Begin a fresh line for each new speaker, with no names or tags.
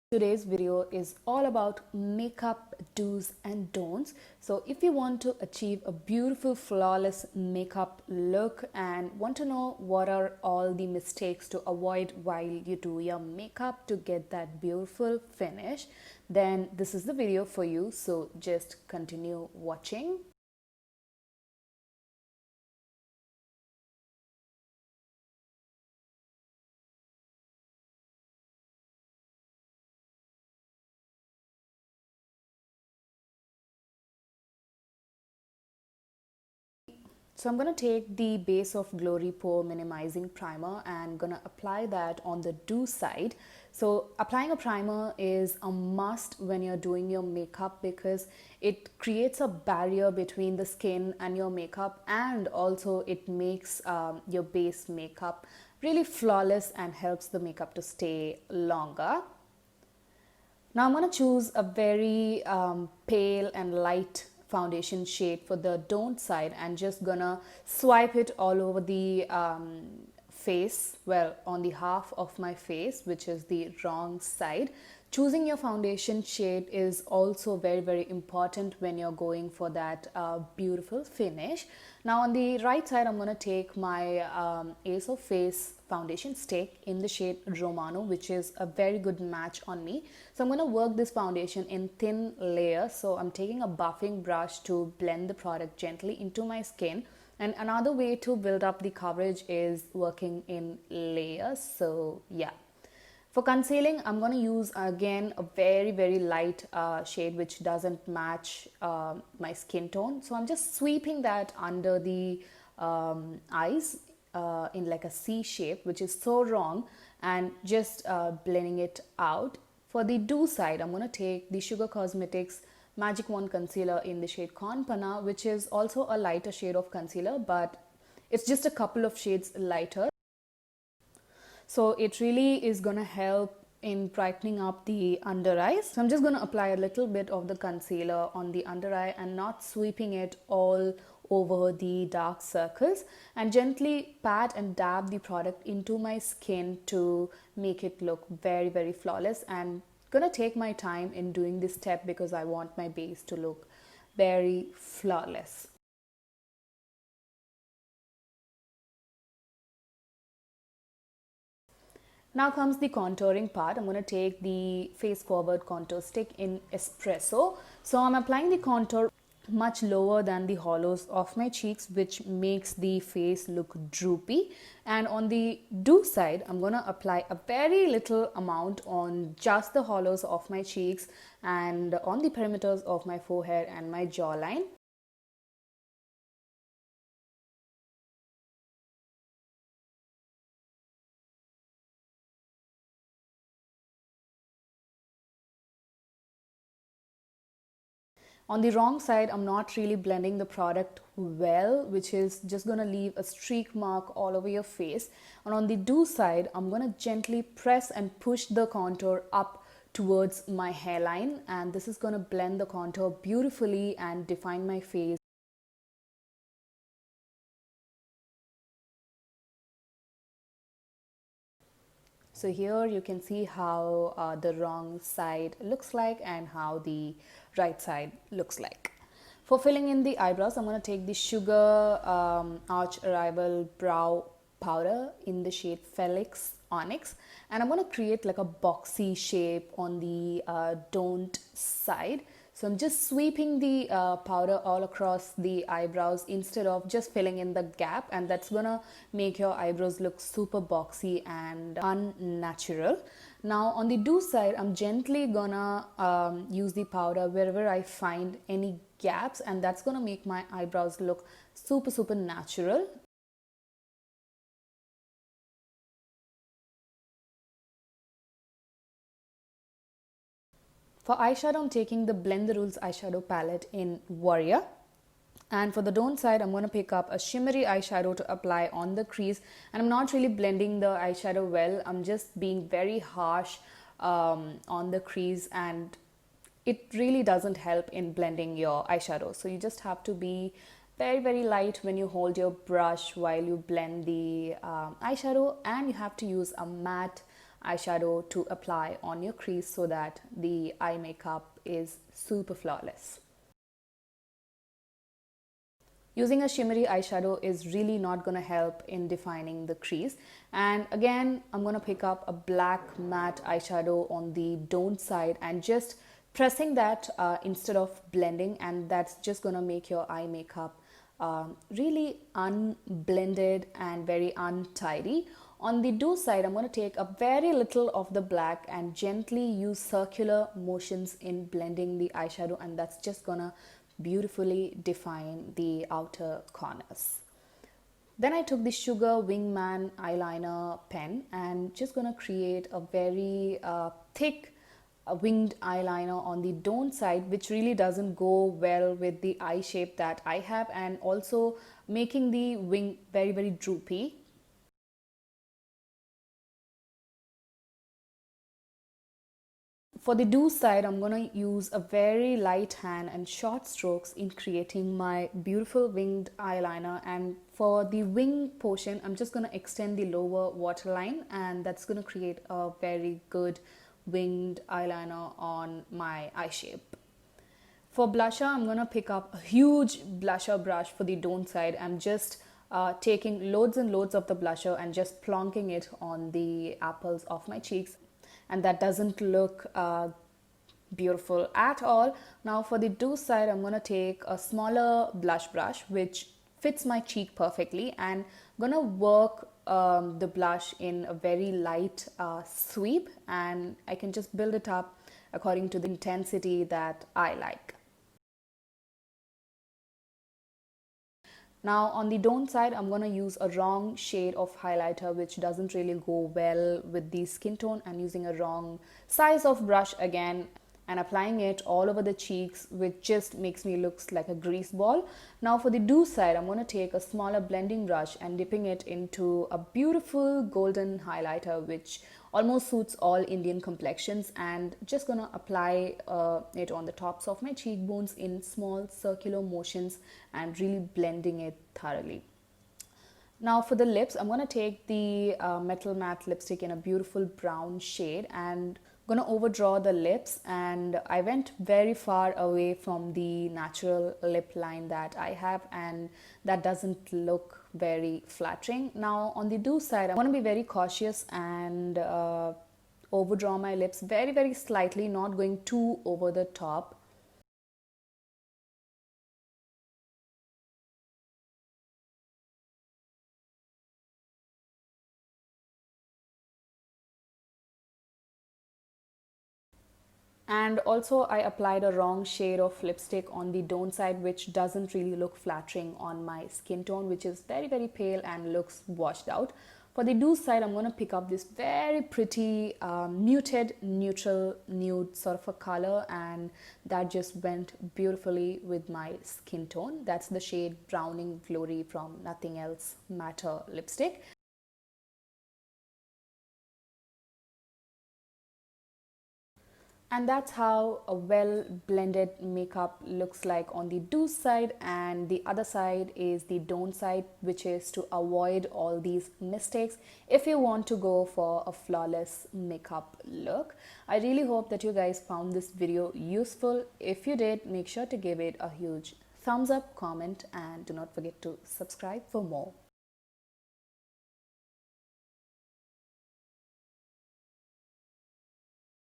Today's video is all about makeup do's and don'ts. So if you want to achieve a beautiful flawless makeup look and want to know what are all the mistakes to avoid while you do your makeup to get that beautiful finish, then this is the video for you. So just continue watching. So I'm going to take the base of Glory Pore Minimizing Primer and going to apply that on the do side. So applying a primer is a must when you're doing your makeup because it creates a barrier between the skin and your makeup, and also it makes your base makeup really flawless and helps the makeup to stay longer. Now I'm going to choose a very pale and light foundation shade for the don't side and just gonna swipe it all over the face, well, on the half of my face, which is the wrong side. Choosing your foundation shade is also very important when you're going for that beautiful finish. Now on the right side, I'm going to take my Ace of Face foundation stick in the shade Romano, which is a very good match on me. So I'm going to work this foundation in thin layers. So I'm taking a buffing brush to blend the product gently into my skin. And another way to build up the coverage is working in layers. So yeah. For concealing, I'm going to use again a very light shade which doesn't match my skin tone. So I'm just sweeping that under the eyes in like a C shape, which is so wrong, and just blending it out. For the do side, I'm going to take the Sugar Cosmetics Magic Wand Concealer in the shade Corn Panna, which is also a lighter shade of concealer, but it's just a couple of shades lighter. So it really is going to help in brightening up the under eyes. So I'm just going to apply a little bit of the concealer on the under eye and not sweeping it all over the dark circles, and gently pat and dab the product into my skin to make it look very flawless. And gonna take my time in doing this step because I want my base to look very flawless. Now comes the contouring part. I'm going to take the face forward contour stick in espresso. So I'm applying the contour much lower than the hollows of my cheeks, which makes the face look droopy. And on the do side, I'm going to apply a very little amount on just the hollows of my cheeks and on the perimeters of my forehead and my jawline. On the wrong side, I'm not really blending the product well, which is just going to leave a streak mark all over your face. And on the do side, I'm going to gently press and push the contour up towards my hairline, and this is going to blend the contour beautifully and define my face. So here you can see how the wrong side looks like and how the right side looks like. For filling in the eyebrows, I'm going to take the Sugar Arch Arrival Brow Powder in the shade Felix Onyx, and I'm going to create like a boxy shape on the don't side. So I'm just sweeping the powder all across the eyebrows instead of just filling in the gap, and that's gonna make your eyebrows look super boxy and unnatural. Now on the do side, I'm gently gonna use the powder wherever I find any gaps, and that's gonna make my eyebrows look super natural. For eyeshadow, I'm taking the Blend the Rules eyeshadow palette in Warrior. And for the don't side, I'm going to pick up a shimmery eyeshadow to apply on the crease. And I'm not really blending the eyeshadow well. I'm just being very harsh on the crease, and it really doesn't help in blending your eyeshadow. So you just have to be very light when you hold your brush while you blend the eyeshadow, and you have to use a matte eyeshadow to apply on your crease so that the eye makeup is super flawless. Using a shimmery eyeshadow is really not going to help in defining the crease. And again, I'm going to pick up a black matte eyeshadow on the don't side and just pressing that instead of blending, and that's just going to make your eye makeup really unblended and very untidy. On the do side, I'm going to take a very little of the black and gently use circular motions in blending the eyeshadow, and that's just going to beautifully define the outer corners. Then I took the Sugar Wingman eyeliner pen and just gonna create a very thick winged eyeliner on the don't side, which really doesn't go well with the eye shape that I have, and also making the wing very, very droopy. For the do side, I'm going to use a very light hand and short strokes in creating my beautiful winged eyeliner. And for the wing portion, I'm just going to extend the lower waterline, and that's going to create a very good winged eyeliner on my eye shape. For blusher, I'm going to pick up a huge blusher brush for the don't side. I'm just taking loads and loads of the blusher and just plonking it on the apples of my cheeks, and that doesn't look beautiful at all. Now for the do side, I'm going to take a smaller blush brush which fits my cheek perfectly, and I'm going to work the blush in a very light sweep, and I can just build it up according to the intensity that I like. Now on the don't side, I'm going to use a wrong shade of highlighter which doesn't really go well with the skin tone, and using a wrong size of brush again and applying it all over the cheeks, which just makes me look like a grease ball. Now for the do side, I'm going to take a smaller blending brush and dipping it into a beautiful golden highlighter which almost suits all Indian complexions, and just gonna apply it on the tops of my cheekbones in small circular motions and really blending it thoroughly. Now for the lips, I'm going to take the Metal Matte lipstick in a beautiful brown shade and going to overdraw the lips, and I went very far away from the natural lip line that I have, and that doesn't look very flattering. Now on the do side, I'm going to be very cautious and overdraw my lips very, very slightly, not going too over the top. And also I applied a wrong shade of lipstick on the don't side, which doesn't really look flattering on my skin tone, which is very, very pale and looks washed out. For the do side, I'm going to pick up this very pretty muted neutral nude sort of a color, and that just went beautifully with my skin tone. That's the shade Browning Glory from Nothing Else Matter lipstick. And that's how a well blended makeup looks like on the do side, and the other side is the don't side, which is to avoid all these mistakes if you want to go for a flawless makeup look. I really hope that you guys found this video useful. If you did, make sure to give it a huge thumbs up, comment, and do not forget to subscribe for more.